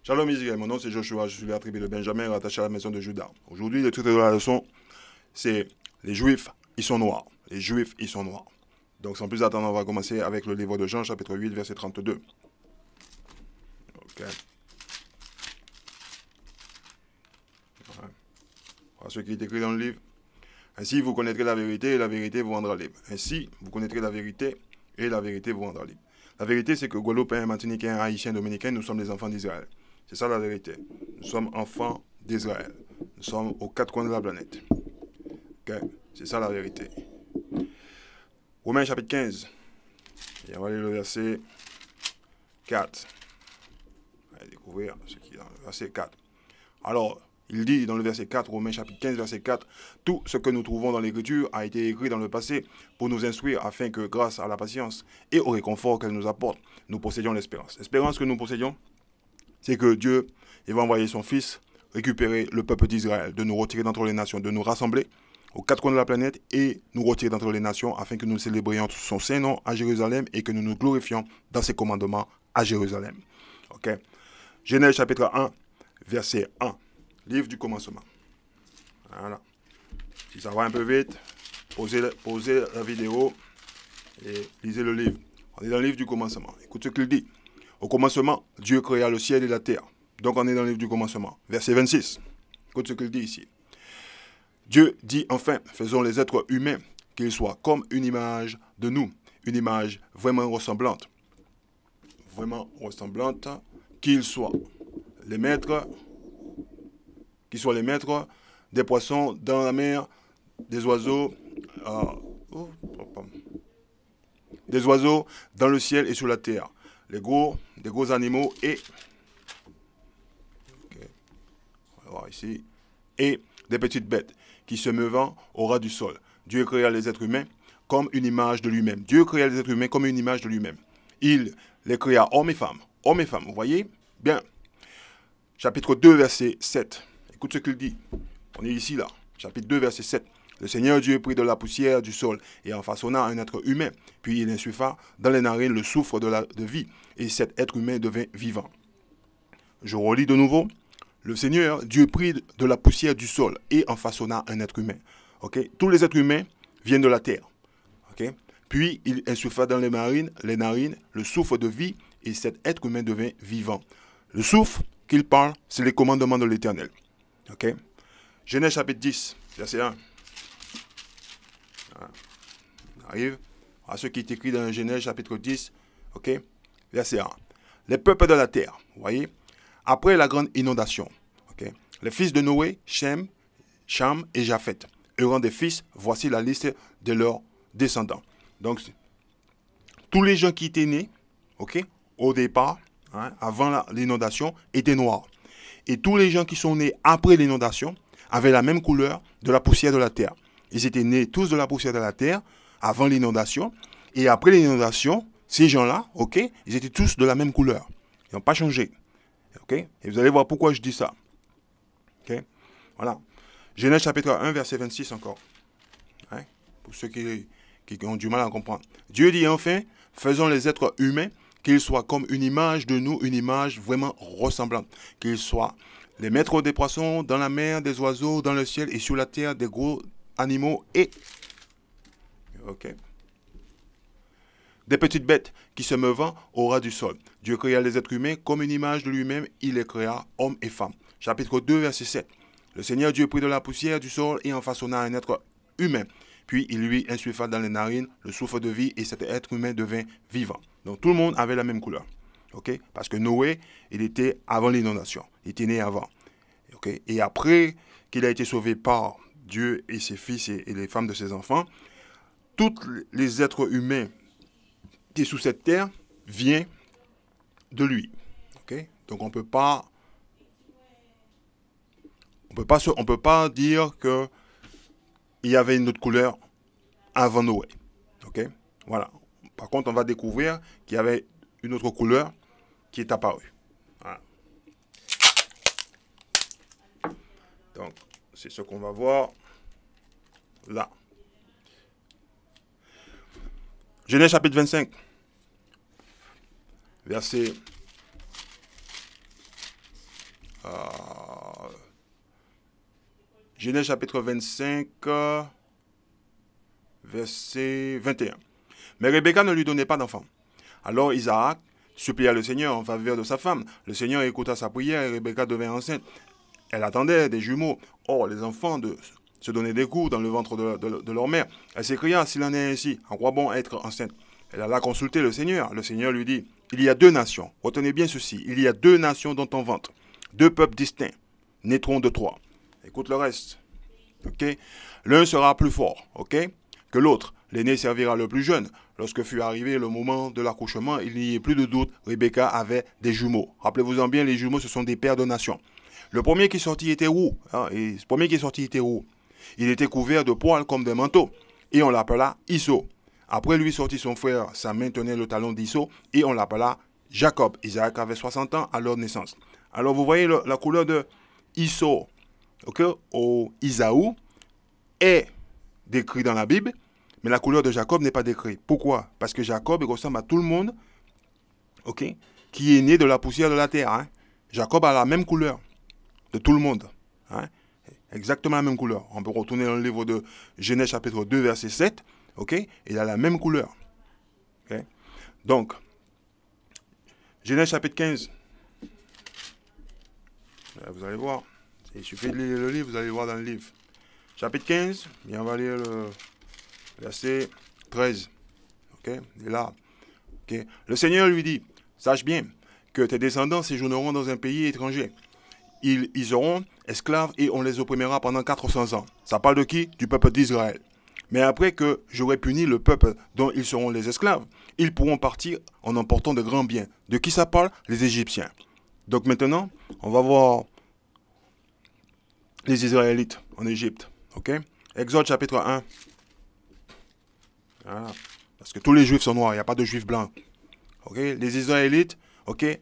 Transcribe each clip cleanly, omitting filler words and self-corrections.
Shalom Israël, mon nom c'est Joshua, je suis la tribu de Benjamin, rattaché à la maison de Juda. Aujourd'hui, le titre de la leçon, c'est Les Juifs, ils sont noirs. Les Juifs, ils sont noirs. Donc sans plus attendre, on va commencer avec le livre de Jean, chapitre 8, verset 32. Ok. Voilà. Voilà ce qui est écrit dans le livre. Ainsi, vous connaîtrez la vérité et la vérité vous rendra libre. Ainsi, vous connaîtrez la vérité et la vérité vous rendra libre. La vérité, c'est que Guadeloupéens, Martiniquais, Haïtiens, Dominicains, nous sommes les enfants d'Israël. C'est ça la vérité. Nous sommes enfants d'Israël. Nous sommes aux quatre coins de la planète. Okay. C'est ça la vérité. Romains chapitre 15. Et on va lire le verset 4. On va découvrir ce qui est dans le verset 4. Alors, il dit dans le verset 4, Romains chapitre 15, verset 4, « Tout ce que nous trouvons dans l'Écriture a été écrit dans le passé pour nous instruire afin que, grâce à la patience et au réconfort qu'elle nous apporte, nous possédions l'espérance. » L'espérance que nous possédions, c'est que Dieu il va envoyer son Fils récupérer le peuple d'Israël, de nous retirer d'entre les nations, de nous rassembler aux quatre coins de la planète et nous retirer d'entre les nations afin que nous célébrions son Saint-Nom à Jérusalem et que nous nous glorifions dans ses commandements à Jérusalem. Ok. Genèse chapitre 1, verset 1. Livre du commencement. Voilà. Si ça va un peu vite, posez la vidéo et lisez le livre. On est dans le livre du commencement. Écoute ce qu'il dit. Au commencement, Dieu créa le ciel et la terre. Donc on est dans le livre du commencement. Verset 26. Écoute ce qu'il dit ici. Dieu dit enfin, faisons les êtres humains, qu'ils soient comme une image de nous. Une image vraiment ressemblante. Vraiment ressemblante. Qu'ils soient les maîtres des poissons dans la mer, des oiseaux dans le ciel et sur la terre, des gros animaux et on va voir ici, et des petites bêtes qui se meuvent au ras du sol. Dieu créa les êtres humains comme une image de lui-même. Dieu créa les êtres humains comme une image de lui-même. Il les créa hommes et femmes. Hommes et femmes, vous voyez? Bien. Chapitre 2, verset 7. Écoute ce qu'il dit. On est ici, là. Chapitre 2, verset 7. Le Seigneur Dieu prit de la poussière du sol et en façonna un être humain. Puis il insuffla dans les narines le souffle de vie. Et cet être humain devint vivant. Je relis de nouveau. Le Seigneur Dieu prit de la poussière du sol et en façonna un être humain. Okay? Tous les êtres humains viennent de la terre. Okay? Puis il insuffla dans les narines le souffle de vie. Et cet être humain devint vivant. Le souffle qu'il parle, c'est les commandements de l'Éternel. Ok. Genèse chapitre 10, verset 1. On arrive à ce qui est écrit dans Genèse chapitre 10, ok, verset 1. Les peuples de la terre, vous voyez, après la grande inondation, ok, les fils de Noé, Shem, Cham et Japheth, eurent des fils, voici la liste de leurs descendants. Donc, tous les gens qui étaient nés, ok, au départ, avant l'inondation, étaient noirs. Et tous les gens qui sont nés après l'inondation avaient la même couleur de la poussière de la terre. Ils étaient nés tous de la poussière de la terre avant l'inondation. Et après l'inondation, ces gens-là, ok, ils étaient tous de la même couleur. Ils n'ont pas changé. Ok. Et vous allez voir pourquoi je dis ça. Ok. Voilà. Genèse chapitre 1, verset 26 encore. Hein? Pour ceux qui ont du mal à comprendre. Dieu dit enfin, faisons les êtres humains qu'ils soient comme une image de nous, une image vraiment ressemblante. Qu'ils soient les maîtres des poissons, dans la mer, des oiseaux, dans le ciel et sur la terre, des gros animaux et des petites bêtes qui se meuvent au ras du sol. Dieu créa les êtres humains comme une image de lui-même, il les créa hommes et femmes. Chapitre 2, verset 7. Le Seigneur Dieu prit de la poussière du sol et en façonna un être humain. Puis il lui insuffla dans les narines le souffle de vie et cet être humain devint vivant. Donc tout le monde avait la même couleur. Okay? Parce que Noé, il était avant l'inondation. Il était né avant. Okay? Et après qu'il a été sauvé par Dieu et ses fils et les femmes de ses enfants, tous les êtres humains qui sont sous cette terre viennent de lui. Okay? Donc on peut pas dire que il y avait une autre couleur avant Noé. Okay? Voilà. Par contre, on va découvrir qu'il y avait une autre couleur qui est apparue. Voilà. Donc, c'est ce qu'on va voir là. Genèse chapitre 25, verset Genèse chapitre 25, verset 21. Mais Rebecca ne lui donnait pas d'enfant. Alors Isaac supplia le Seigneur en faveur de sa femme. Le Seigneur écouta sa prière et Rebecca devint enceinte. Elle attendait des jumeaux. Or, les enfants se donnaient des coups dans le ventre de leur mère. Elle s'écria, s'il en est ainsi, en quoi bon être enceinte? Elle alla consulter le Seigneur. Le Seigneur lui dit, il y a deux nations. Retenez bien ceci. Il y a deux nations dans ton ventre. Deux peuples distincts naîtront de toi. Écoute le reste. Okay? L'un sera plus fort, que l'autre. L'aîné servira le plus jeune. Lorsque fut arrivé le moment de l'accouchement, il n'y ait plus de doute, Rebecca avait des jumeaux. Rappelez-vous-en bien, les jumeaux, ce sont des pères de nations. Le premier qui sortit était roux. Il était couvert de poils comme des manteaux. Et on l'appela Isso. Après lui sortit son frère, sa main tenait le talon d'Isso, et on l'appela Jacob. Isaac avait 60 ans à leur naissance. Alors vous voyez la couleur de Isso, au Isaou, est décrit dans la Bible, mais la couleur de Jacob n'est pas décrite. Pourquoi? Parce que Jacob il ressemble à tout le monde, qui est né de la poussière de la terre. Hein. Jacob a la même couleur de tout le monde. Hein. Exactement la même couleur. On peut retourner dans le livre de Genèse chapitre 2, verset 7. Il a la même couleur. Donc, Genèse chapitre 15. Vous allez voir. Il suffit de lire le livre, vous allez voir dans le livre. Chapitre 15, et on va lire le verset 13. Il est là. Le Seigneur lui dit, sache bien que tes descendants séjourneront dans un pays étranger. Ils seront esclaves et on les opprimera pendant 400 ans. Ça parle de qui? Du peuple d'Israël. Mais après que j'aurai puni le peuple dont ils seront les esclaves, ils pourront partir en emportant de grands biens. De qui ça parle? Les Égyptiens. Donc maintenant, on va voir les Israélites en Égypte. Exode chapitre 1. Voilà. Parce que tous les Juifs sont noirs, il n'y a pas de Juifs blancs. Les Israélites,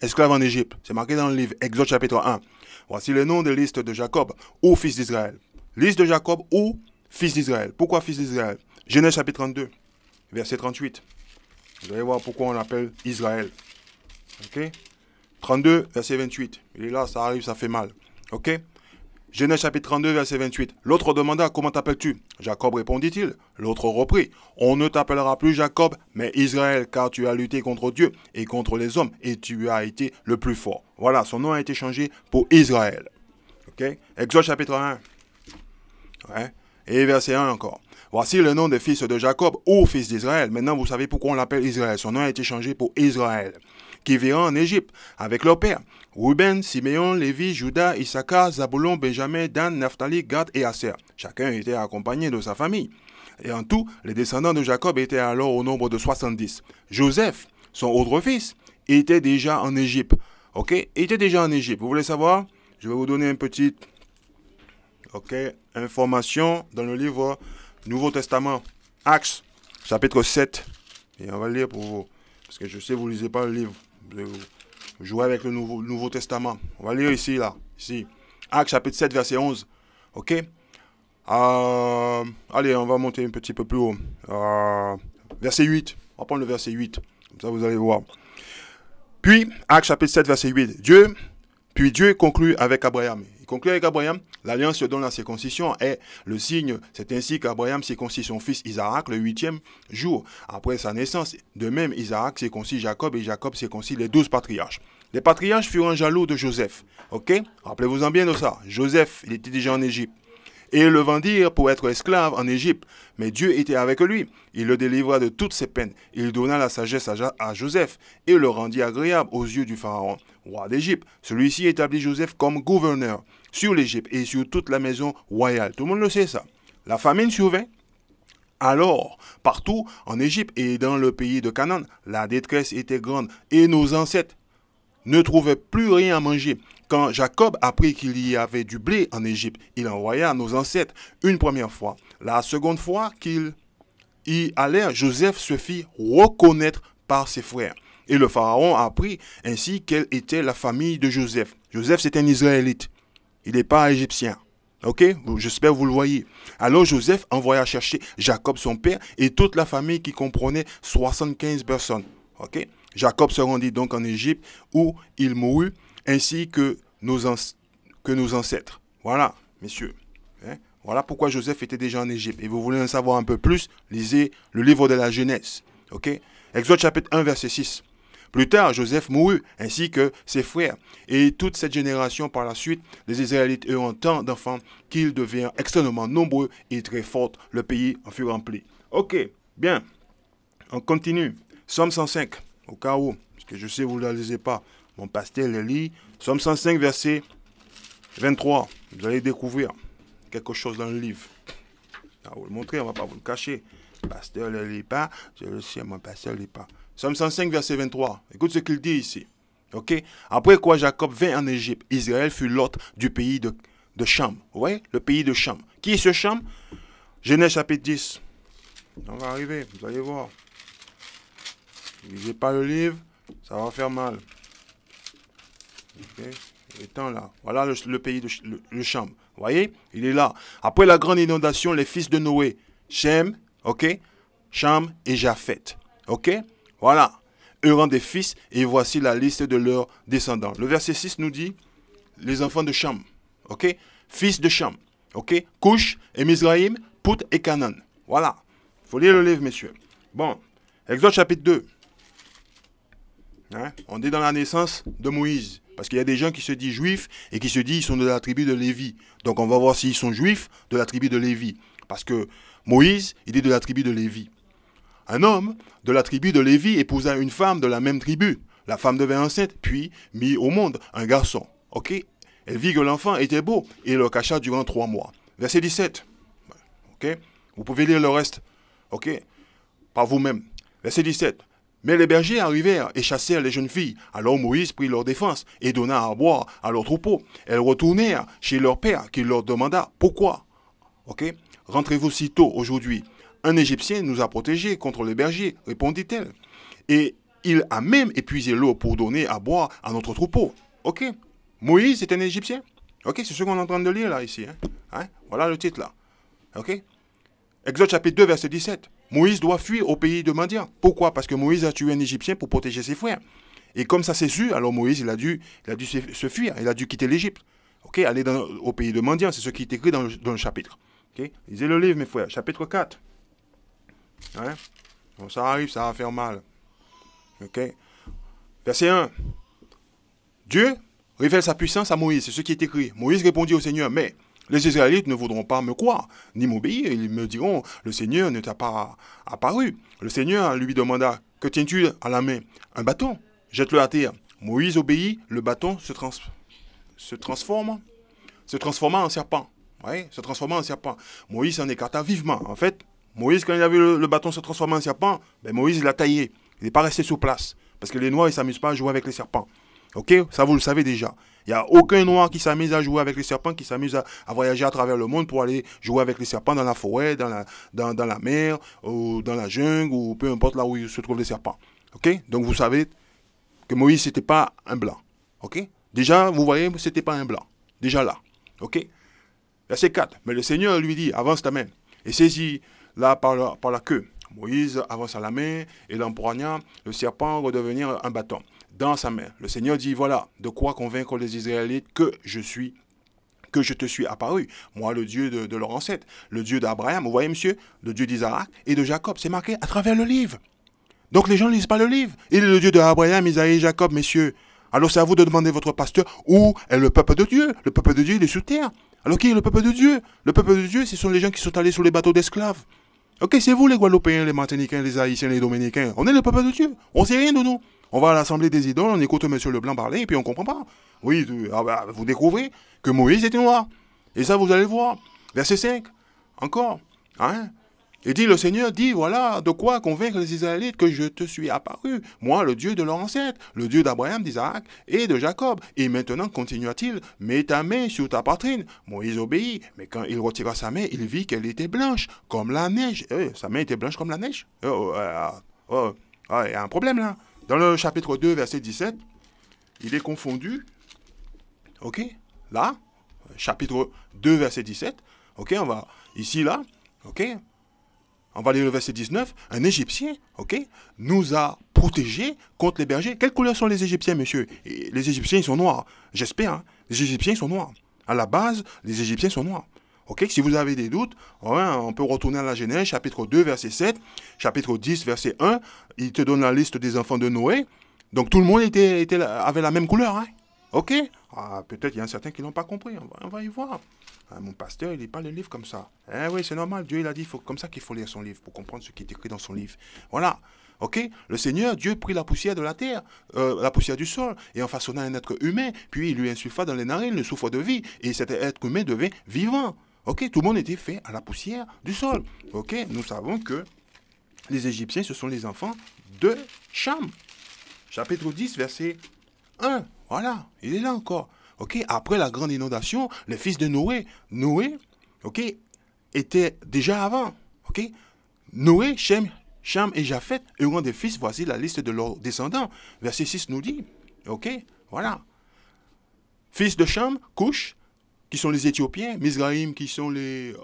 esclaves en Égypte. C'est marqué dans le livre Exode chapitre 1. Voici le nom de liste de Jacob ou fils d'Israël. Liste de Jacob ou fils d'Israël. Pourquoi fils d'Israël? Genèse chapitre 32, verset 38. Vous allez voir pourquoi on l'appelle Israël. 32, verset 28. Il est là, ça arrive, ça fait mal. Genèse chapitre 32, verset 28. L'autre demanda, comment t'appelles-tu? Jacob répondit-il. L'autre reprit, on ne t'appellera plus Jacob, mais Israël, car tu as lutté contre Dieu et contre les hommes, et tu as été le plus fort. Voilà, son nom a été changé pour Israël. Exode chapitre 1. Et verset 1 encore. Voici le nom des fils de Jacob, ou fils d'Israël. Maintenant, vous savez pourquoi on l'appelle Israël. Son nom a été changé pour Israël, qui viendra en Égypte avec leur père. Ruben, Siméon, Lévi, Juda, Issachar, Zabulon, Benjamin, Dan, Naphtali, Gad et Aser. Chacun était accompagné de sa famille. Et en tout, les descendants de Jacob étaient alors au nombre de 70. Joseph, son autre fils, était déjà en Égypte. Était déjà en Égypte. Vous voulez savoir? Je vais vous donner une petite information dans le livre Nouveau Testament, Actes, chapitre 7. Et on va le lire pour vous. Parce que je sais, vous ne lisez pas le livre. Vous jouez avec le Nouveau Testament. On va lire ici, là. Ici. Actes, chapitre 7, verset 11. Allez, on va monter un petit peu plus haut. Verset 8. On va prendre le verset 8. Comme ça, vous allez voir. Puis, Actes, chapitre 7, verset 8. Dieu conclut avec Abraham. Il conclut avec Abraham. L'alliance dont la circoncision est le signe. C'est ainsi qu'Abraham circoncit son fils Isaac le 8e jour après sa naissance. De même, Isaac circoncit Jacob et Jacob circoncit les 12 patriarches. Les patriarches furent jaloux de Joseph. Rappelez-vous-en bien de ça. Joseph, il était déjà en Égypte. Et le vendirent pour être esclave en Égypte. Mais Dieu était avec lui. Il le délivra de toutes ses peines. Il donna la sagesse à Joseph et le rendit agréable aux yeux du Pharaon, roi d'Égypte. Celui-ci établit Joseph comme gouverneur sur l'Égypte et sur toute la maison royale. Tout le monde le sait ça. La famine survint. Alors, partout en Égypte et dans le pays de Canaan, la détresse était grande et nos ancêtres ne trouvaient plus rien à manger. Quand Jacob apprit qu'il y avait du blé en Égypte, il envoya à nos ancêtres une première fois. La seconde fois qu'ils y allèrent, Joseph se fit reconnaître par ses frères. Et le Pharaon apprit ainsi quelle était la famille de Joseph. Joseph, c'est un Israélite. Il n'est pas égyptien. J'espère que vous le voyez. Alors Joseph envoya chercher Jacob, son père, et toute la famille qui comprenait 75 personnes. Jacob se rendit donc en Égypte où il mourut, ainsi que nos que nos ancêtres. Voilà, messieurs. Hein? Voilà pourquoi Joseph était déjà en Égypte. Et vous voulez en savoir un peu plus, lisez le livre de la Genèse. Ok? Exode chapitre 1, verset 6. Plus tard, Joseph mourut, ainsi que ses frères. Et toute cette génération par la suite, les Israélites eurent tant d'enfants qu'ils devinrent extrêmement nombreux et très forts. Le pays en fut rempli. Ok, bien. On continue. Somme 105, au cas où, parce que je sais vous ne la lisez pas. Mon pasteur le lit. Somme 105, verset 23. Vous allez découvrir quelque chose dans le livre. On va vous le montrer, on ne va pas vous le cacher. Pasteur ne le lit pas, je le sais, mon pasteur ne le lit pas. Somme 105, verset 23. Écoute ce qu'il dit ici. Ok? Après quoi Jacob vint en Égypte, Israël fut l'hôte du pays de Cham. Vous voyez? Le pays de Cham. Qui est ce Cham? Genèse chapitre 10. On va arriver, vous allez voir. Ne lisez pas le livre, ça va faire mal. Ok? Étant là. Voilà le pays de le Cham. Vous voyez? Il est là. Après la grande inondation, les fils de Noé, Shem, ok? Cham et Japheth. Ok? Voilà. Eux ont des fils et voici la liste de leurs descendants. Le verset 6 nous dit les enfants de Cham. Ok? Fils de Cham. Ok? Couch et Mizraïm, Pout et Canaan. Voilà. Il faut lire le livre, messieurs. Bon. Exode chapitre 2. Hein? On est dans la naissance de Moïse. Parce qu'il y a des gens qui se disent juifs et qui se disent qu'ils sont de la tribu de Lévi. Donc on va voir s'ils sont juifs de la tribu de Lévi. Parce que Moïse, il est de la tribu de Lévi. Un homme de la tribu de Lévi épousa une femme de la même tribu. La femme devint enceinte, puis mit au monde un garçon. Ok? Elle vit que l'enfant était beau et le cacha durant 3 mois. Verset 17. Ok? Vous pouvez lire le reste. Ok? Par vous-même. Verset 17. Mais les bergers arrivèrent et chassèrent les jeunes filles. Alors Moïse prit leur défense et donna à boire à leur troupeau. Elles retournèrent chez leur père qui leur demanda pourquoi. Ok? Rentrez-vous si tôt aujourd'hui. Un Égyptien nous a protégés contre les bergers, répondit-elle. Et il a même épuisé l'eau pour donner à boire à notre troupeau. Ok? Moïse est un Égyptien. Ok? C'est ce qu'on est en train de lire là, ici. Hein? Voilà le titre là. Ok? Exode chapitre 2, verset 17. Moïse doit fuir au pays de Madian. Pourquoi? Parce que Moïse a tué un Égyptien pour protéger ses frères. Et comme ça s'est su, alors Moïse, il a dû se fuir. Il a dû quitter l'Égypte. Ok? Aller au pays de Madian. C'est ce qui est écrit dans le chapitre. Ok? Lisez le livre, mes frères. Chapitre 4. Hein? Bon, ça arrive, ça va faire mal. Ok? Verset 1. Dieu révèle sa puissance à Moïse. C'est ce qui est écrit. Moïse répondit au Seigneur, mais les Israélites ne voudront pas me croire, ni m'obéir. Ils me diront, le Seigneur ne t'a pas apparu. Le Seigneur lui demanda, que tiens-tu à la main? Un bâton. Jette-le à terre. Moïse obéit, le bâton se transforma en serpent. Oui, se transforma en serpent. Moïse s'en écarta vivement. En fait, Moïse, quand il a vu le bâton se transformer en serpent, ben Moïse, il l'a taillé. Il n'est pas resté sur place. Parce que les Noirs, ils ne s'amusent pas à jouer avec les serpents. Ok? Ça, vous le savez déjà. Il n'y a aucun Noir qui s'amuse à jouer avec les serpents, qui s'amuse à voyager à travers le monde pour aller jouer avec les serpents dans la forêt, dans la mer, ou dans la jungle, ou peu importe là où se trouvent les serpents. Ok? Donc, vous savez que Moïse, ce n'était pas un blanc. Ok? Déjà, vous voyez, ce n'était pas un blanc. Déjà là. Ok? Verset 4. Mais le Seigneur lui dit, avance ta main et saisis là par la queue. Moïse avance à la main et l'empoigna, le serpent redevenir un bâton dans sa main. Le Seigneur dit, voilà, de quoi convaincre les Israélites que je te suis apparu. Moi, le Dieu de leur ancêtre, le Dieu d'Abraham, vous voyez, monsieur, le Dieu d'Isaac et de Jacob. C'est marqué à travers le livre. Donc, les gens ne lisent pas le livre. Il est le Dieu d'Abraham, Isaac et Jacob, messieurs. Alors, c'est à vous de demander à votre pasteur où est le peuple de Dieu. Le peuple de Dieu, il est sur terre. Alors, qui est le peuple de Dieu? Le peuple de Dieu, ce sont les gens qui sont allés sur les bateaux d'esclaves. Ok, c'est vous les Guadeloupéens, les Martiniquais, les Haïtiens, les Dominicains. On est le peuple de Dieu. On sait rien de nous. On va à l'Assemblée des idoles, on écoute M. Leblanc parler et puis on ne comprend pas. Oui, vous découvrez que Moïse était noir. Et ça, vous allez le voir. Verset 5. Encore. Hein? Et dit, le Seigneur dit, voilà, de quoi convaincre les Israélites que je te suis apparu. Moi, le Dieu de leur ancêtre, le Dieu d'Abraham, d'Isaac et de Jacob. Et maintenant, continua-t-il, mets ta main sur ta poitrine. Moïse obéit, mais quand il retira sa main, il vit qu'elle était blanche, comme la neige. Sa main était blanche comme la neige. Il y a un problème là. Dans le chapitre 2, verset 17, il est confondu. Ok? Là, chapitre 2, verset 17. Ok, on va ici, là. Ok? On va lire le verset 19. Un Égyptien, ok, nous a protégés contre les bergers. Quelle couleur sont les Égyptiens, monsieur? Et les Égyptiens, ils sont noirs. J'espère, hein? Les Égyptiens, ils sont noirs. À la base, les Égyptiens sont noirs. Ok, si vous avez des doutes, ouais, on peut retourner à la Genèse, chapitre 2, verset 7, chapitre 10, verset 1. Il te donne la liste des enfants de Noé. Donc tout le monde avait la même couleur. Hein? Ok, peut-être il y a certains qui n'ont pas compris. On va y voir. Mon pasteur, il lit pas le livre comme ça. Eh oui, c'est normal. Dieu, il a dit comme ça qu'il faut lire son livre pour comprendre ce qui est écrit dans son livre. Voilà. Ok, le Seigneur, Dieu prit la poussière de la terre, la poussière du sol, et en façonnant un être humain, puis il lui insuffla dans les narines le souffle de vie, et cet être humain devint vivant. Ok, tout le monde était fait à la poussière du sol. Ok, nous savons que les Égyptiens, ce sont les enfants de Cham. Chapitre 10, verset 1. Voilà, il est là encore. Ok, après la grande inondation, les fils de Noé, ok, étaient déjà avant. Ok, Noé, Shem, Cham et Japheth euront des fils. Voici la liste de leurs descendants. Verset 6 nous dit. Ok, voilà. Fils de Cham, Cush, qui sont les Éthiopiens, Mizraïm, qui sont les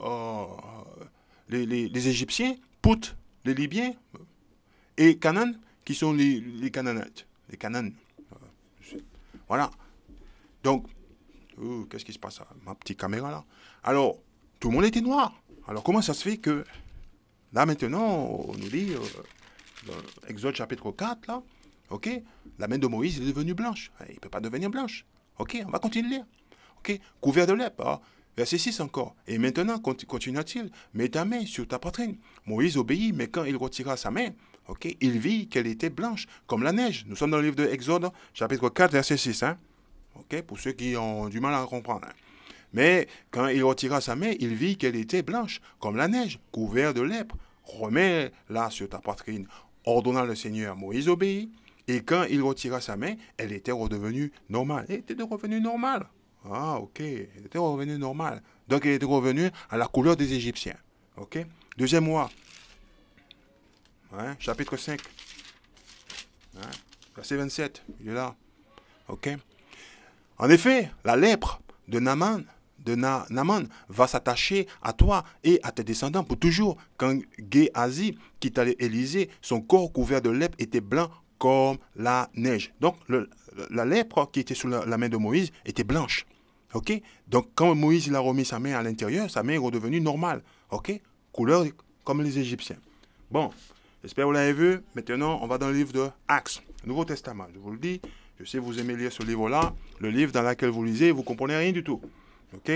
Égyptiens, Pout, les Libyens, et Canaan, qui sont les Canaanites. Les Canaan. Voilà. Donc, qu'est-ce qui se passe? Ma petite caméra là. Alors, tout le monde était noir. Alors, comment ça se fait que, là maintenant, on nous dit, dans Exode chapitre 4, là, ok, la main de Moïse est devenue blanche. Il ne peut pas devenir blanche. Ok, on va continuer de lire. Ok, couvert de lèpre. Hein? Verset 6 encore. Et maintenant, continua-t-il, mets ta main sur ta poitrine. Moïse obéit, mais quand il retira sa main, ok, il vit qu'elle était blanche, comme la neige. Nous sommes dans le livre de Exode, chapitre 4, verset 6. Hein? Ok, pour ceux qui ont du mal à comprendre. Hein? Mais quand il retira sa main, il vit qu'elle était blanche, comme la neige, couverte de lèpre. Remets-la sur ta poitrine. Ordonna le Seigneur. Moïse obéit. Et quand il retira sa main, elle était redevenue normale. Elle était revenue normale. Ah, ok. Elle était revenue normale. Donc, elle était revenue à la couleur des Égyptiens. Ok. Deuxième mois. Hein, chapitre 5. Hein, verset 27. Il est là. Ok. En effet, la lèpre de Naaman va s'attacher à toi et à tes descendants pour toujours. Quand Géhazi quitta Élysée, son corps couvert de lèpre était blanc comme la neige. Donc, la lèpre qui était sous la main de Moïse était blanche. Ok? Donc, quand Moïse il a remis sa main à l'intérieur, sa main est redevenue normale. Ok? Couleur comme les Égyptiens. Bon, j'espère que vous l'avez vu. Maintenant, on va dans le livre de Actes, Nouveau Testament. Je vous le dis, je sais que vous aimez lire ce livre-là, le livre dans lequel vous lisez, vous ne comprenez rien du tout. Ok?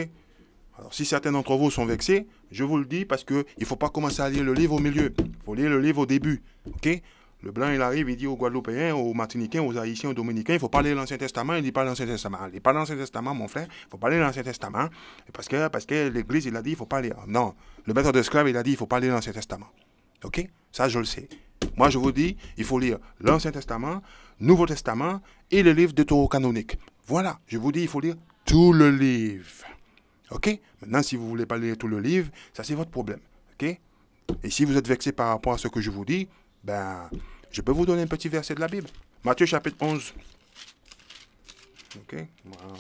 Alors, si certains d'entre vous sont vexés, je vous le dis parce qu'il ne faut pas commencer à lire le livre au milieu. Il faut lire le livre au début. Ok? Le blanc, il arrive, il dit aux Guadeloupéens, aux Martiniquais, aux Haïtiens, aux Dominicains, il ne faut pas lire l'Ancien Testament, il ne lit pas l'Ancien Testament. Il ne lit pas l'Ancien Testament, mon frère, il ne faut pas lire l'Ancien Testament, parce que l'Église, il a dit, il ne faut pas lire. Non, le maître d'esclaves, il a dit, il ne faut pas lire l'Ancien Testament. Ok? Ça, je le sais. Moi, je vous dis, il faut lire l'Ancien Testament, Nouveau Testament et le livre deutérocanonique. Voilà, je vous dis, il faut lire tout le livre. Ok? Maintenant, si vous ne voulez pas lire tout le livre, ça, c'est votre problème. Ok? Et si vous êtes vexé par rapport à ce que je vous dis, ben... je peux vous donner un petit verset de la Bible. Matthieu chapitre 11. Ok.